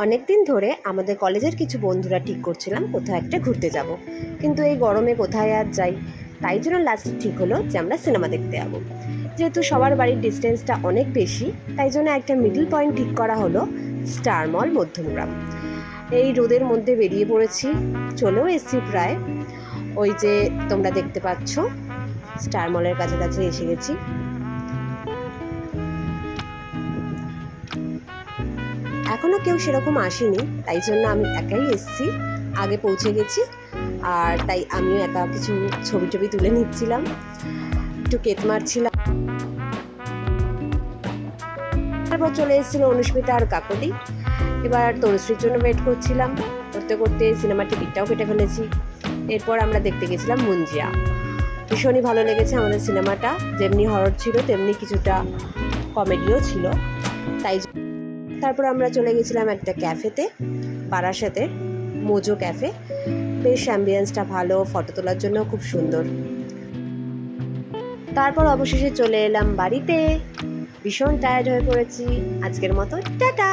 অনেক দিন ধরে আমাদের কলেজের কিছু বন্ধুরা ঠিক করছিলাম কোথাও একটা ঘুরতে যাব, কিন্তু এই গরমে কোথায় আর যাই। তাই জন্য লাস্টে ঠিক হলো যে আমরা সিনেমা দেখতে যাবো। যেহেতু সবার বাড়ির ডিস্টেন্সটা অনেক বেশি, তাই জন্য একটা মিডল পয়েন্ট ঠিক করা হলো, স্টার মল মধ্যমগ্রাম। এই রোদের মধ্যে বেরিয়ে পড়েছি, চলেও এসছি প্রায়। ওই যে তোমরা দেখতে পাচ্ছ, স্টার মলের কাছাকাছি এসে গেছি। এখনও কেউ সেরকম আসেনি, তাই জন্য আমি একাই এসেছি, আগে পৌঁছে গেছি। আর তাই আমিও একা কিছু ছবি টবি তুলে নিচ্ছিলাম, একটু কেক মারছিলাম। তারপর চলে এসেছিল অনুস্মিতা আর কাকলি। এবার তনুশ্রীর জন্য ওয়েট করছিলাম, করতে করতে সিনেমার টিকিটটাও কেটে ফেলেছি। এরপর আমরা দেখতে গেছিলাম মুঞ্জিয়া। ভীষণই ভালো লেগেছে আমাদের সিনেমাটা, যেমনি হরর ছিল তেমনি কিছুটা কমেডিও ছিল। তাই তারপর আমরা চলে গেছিলাম একটা ক্যাফেতে, বারাসাতের মোজো ক্যাফে। বেশ অ্যাম্বিয়েন্সটা ভালো, ফটো তোলার জন্য খুব সুন্দর। তারপর অবশেষে চলে এলাম বাড়িতে, ভীষণ টায়ার্ড হয়ে পড়েছি। আজকের মতো টাটা।